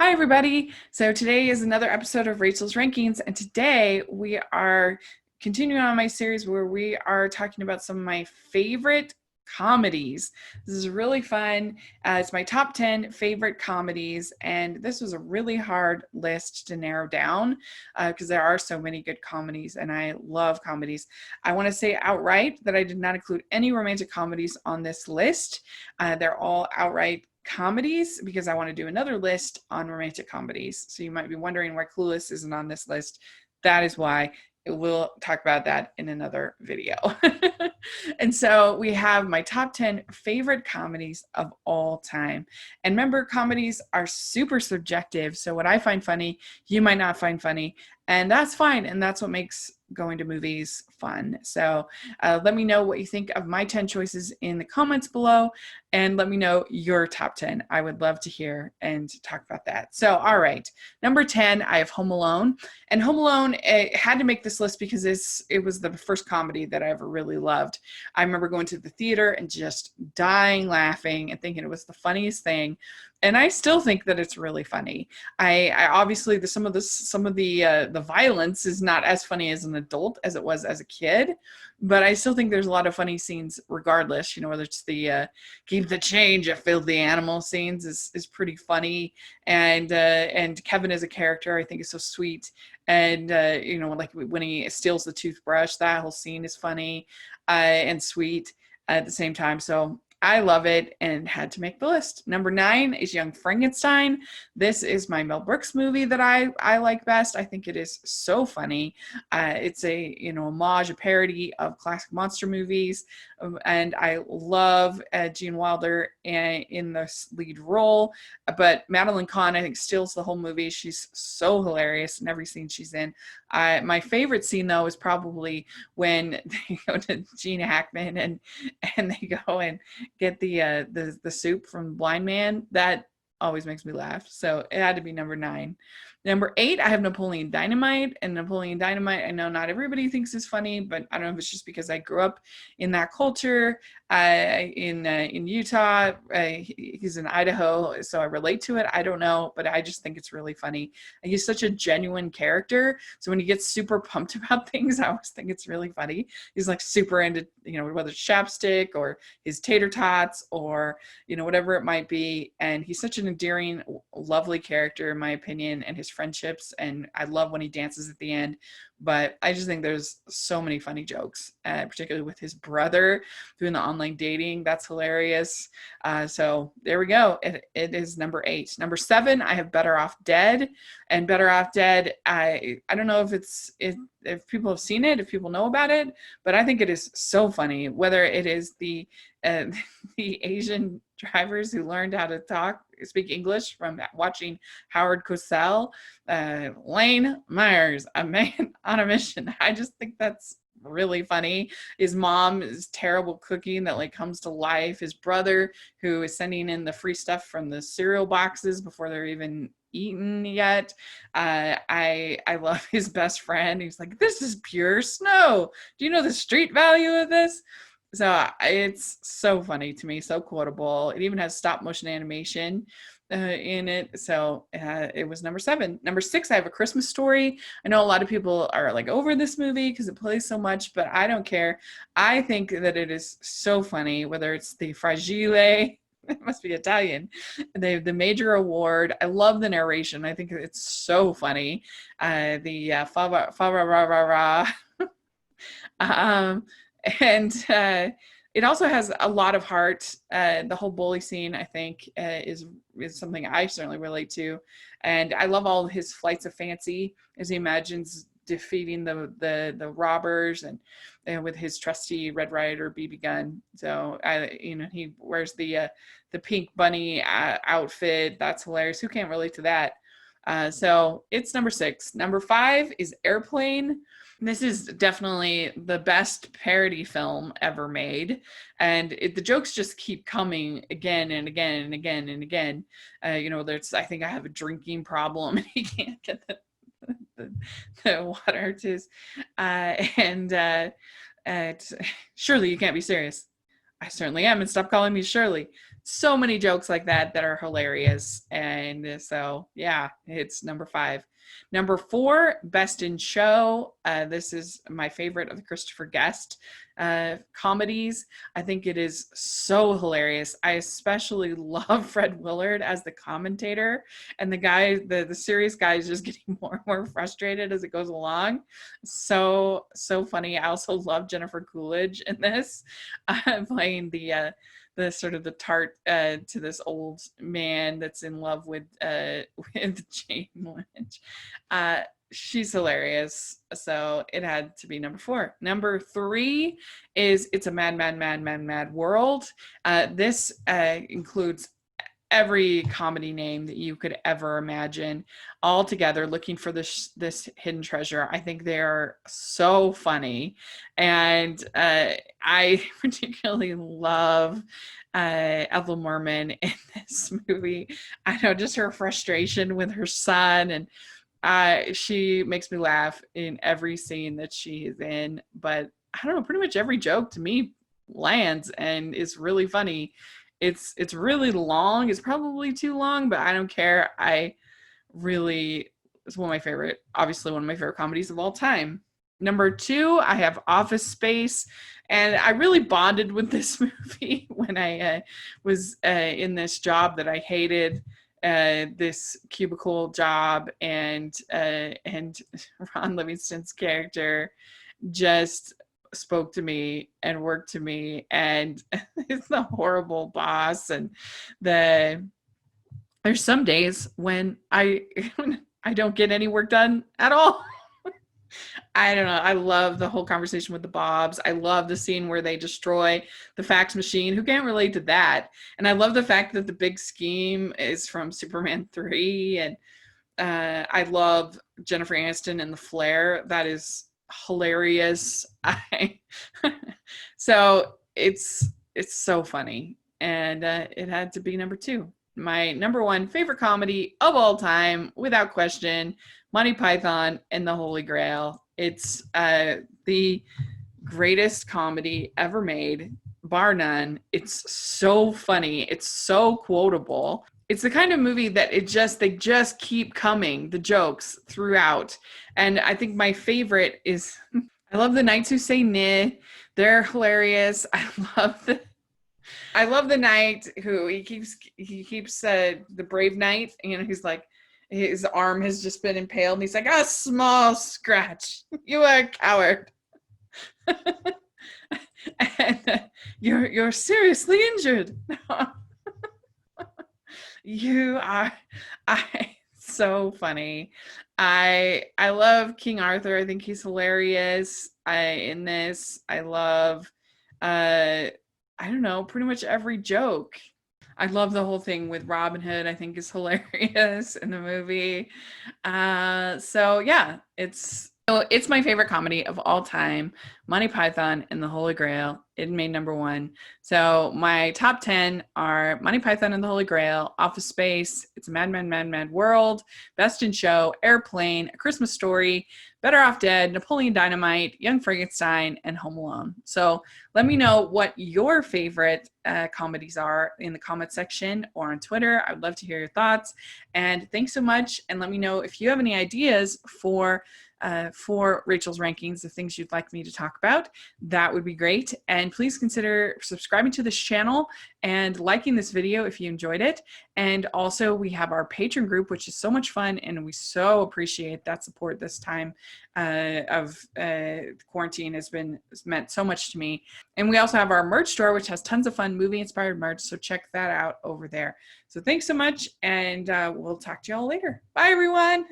Hi, everybody. So today is another episode of Rachel's Rankings, and today we are continuing on my series where we are talking about some of my favorite comedies. This is really fun. It's my top 10 favorite comedies, and this was a really hard list to narrow down because there are so many good comedies, and I love comedies. I want to say outright that I did not include any romantic comedies on this list. They're all outright comedies because I want to do another list on romantic comedies. So you might be wondering why Clueless isn't on this list. That is why. We'll talk about that in another video. And so we have my top 10 favorite comedies of all time. And remember, comedies are super subjective. So what I find funny, you might not find funny. And that's fine. And that's what makes going to movies fun. So let me know what you think of my 10 choices in the comments below. And let me know your top 10. I would love to hear and talk about that. So, all right. Number 10, I have Home Alone. And Home Alone, it had to make this list because it was the first comedy that I ever really loved. I remember going to the theater and just dying laughing and thinking it was the funniest thing. And I still think that it's really funny. I obviously some of the violence is not as funny as an adult as it was as a kid, but I still think there's a lot of funny scenes regardless. You know, whether it's the keep the change at filthy animal scenes is pretty funny, and Kevin as a character I think is so sweet, and you know, like when he steals the toothbrush, that whole scene is funny and sweet at the same time. So I love it and had to make the list. Number 9 is Young Frankenstein. This is my Mel Brooks movie that I like best. I think it is so funny. It's a homage, a parody of classic monster movies, and I love Gene Wilder in the lead role. But Madeline Kahn, I think, steals the whole movie. She's so hilarious in every scene she's in. My favorite scene though is probably when they go to Gene Hackman and they go and get the soup from Blind Man. That always makes me laugh. So it had to be number 9. Number 8, I have Napoleon Dynamite. And Napoleon Dynamite, I know not everybody thinks is funny, but I don't know if it's just because I grew up in that culture. In Utah, he's in Idaho, so I relate to it. I don't know, but I just think it's really funny. He's such a genuine character, so when he gets super pumped about things, I always think it's really funny. He's like super into, whether it's chapstick or his tater tots or whatever it might be, and he's such an endearing, lovely character in my opinion, and his friendships, and I love when he dances at the end. But I just think there's so many funny jokes, particularly with his brother doing the online dating. That's hilarious. So there we go. It is number 8. Number 7, I have Better Off Dead. And Better Off Dead, I don't know if people have seen it, if people know about it, but I think it is so funny. Whether it is the Asian drivers who learned how to speak English from watching Howard Cosell, Lane Myers, a man on a mission. I just think that's really funny. His mom is terrible cooking that like comes to life. His brother who is sending in the free stuff from the cereal boxes before they're even eaten yet. I love his best friend. He's like, this is pure snow. Do you know the street value of this? So it's so funny to me, so quotable. It even has stop motion animation in it. So it was number 7. Number 6, I have A Christmas Story. I know a lot of people are like over this movie because it plays so much, but I don't care. I think that it is so funny, whether it's the Fragile, it must be Italian, the major award. I love the narration. I think it's so funny. The fa ra ra ra ra. And it also has a lot of heart. The whole bully scene, I think, is something I certainly relate to. And I love all his flights of fancy as he imagines defeating the robbers and with his trusty Red Ryder BB gun. So he wears the pink bunny outfit. That's hilarious. Who can't relate to that? So it's number 6. Number 5 is Airplane. This is definitely the best parody film ever made, and the jokes just keep coming again and again and again and again. There's, I think I have a drinking problem and he can't get the water to his, and surely you can't be serious. I certainly am. And stop calling me Shirley. So many jokes like that that are hilarious. And so, yeah, it's number 5. Number 4, Best in Show. This is my favorite of the Christopher Guest comedies. I think it is so hilarious. I especially love Fred Willard as the commentator, and the guy, the serious guy, is just getting more and more frustrated as it goes along. So funny. I also love Jennifer Coolidge in this, playing the sort of the tart to this old man that's in love with Jane Lynch. She's hilarious. So it had to be number 4. Number 3 is It's a Mad, Mad, Mad, Mad, Mad World. This includes every comedy name that you could ever imagine all together, looking for this hidden treasure. I think they are so funny. And I particularly love Ethel Merman in this movie. I know, just her frustration with her son, and she makes me laugh in every scene that she is in. But I don't know, pretty much every joke to me lands and is really funny. It's really long. It's probably too long, but I don't care. It's one of my favorite, obviously one of my favorite comedies of all time. Number 2, I have Office Space. And I really bonded with this movie when I was in this job that I hated, this cubicle job, and Ron Livingston's character just spoke to me and worked to me, and it's the horrible boss. And there's some days when I don't get any work done at all. I don't know. I love the whole conversation with the Bobs. I love the scene where they destroy the fax machine. Who can't relate to that? And I love the fact that the big scheme is from Superman 3. And I love Jennifer Aniston and the flair. That is hilarious. So it's so funny. And it had to be number 2. My number 1 favorite comedy of all time, without question, Monty Python and the Holy Grail. It's the greatest comedy ever made, bar none. It's so funny. It's so quotable. It's the kind of movie that they just keep coming, the jokes throughout. And I think my favorite is, I love the Knights Who Say Nah. They're hilarious. I love the knight who he keeps the brave knight. He's like, his arm has just been impaled, and he's like, a small scratch. You are a coward. And you're seriously injured. You are. So funny. I love King Arthur. I think he's hilarious. In this, I love I don't know, pretty much every joke. I love the whole thing with Robin Hood. I think is hilarious in the movie. So yeah, it's my favorite comedy of all time. Monty Python and the Holy Grail. It made number 1. So my top 10 are Monty Python and the Holy Grail, Office Space, It's a Mad, Mad, Mad, Mad World, Best in Show, Airplane, A Christmas Story, Better Off Dead, Napoleon Dynamite, Young Frankenstein, and Home Alone. So let me know what your favorite comedies are in the comment section or on Twitter. I would love to hear your thoughts. And thanks so much. And let me know if you have any ideas for Rachel's rankings of things you'd like me to talk about. That would be great. And please consider subscribing to this channel and liking this video if you enjoyed it. And also we have our Patreon group, which is so much fun, and we so appreciate that support this time of quarantine has meant so much to me. And we also have our merch store, which has tons of fun movie inspired merch, so check that out over there. So thanks so much, and we'll talk to y'all later. Bye everyone.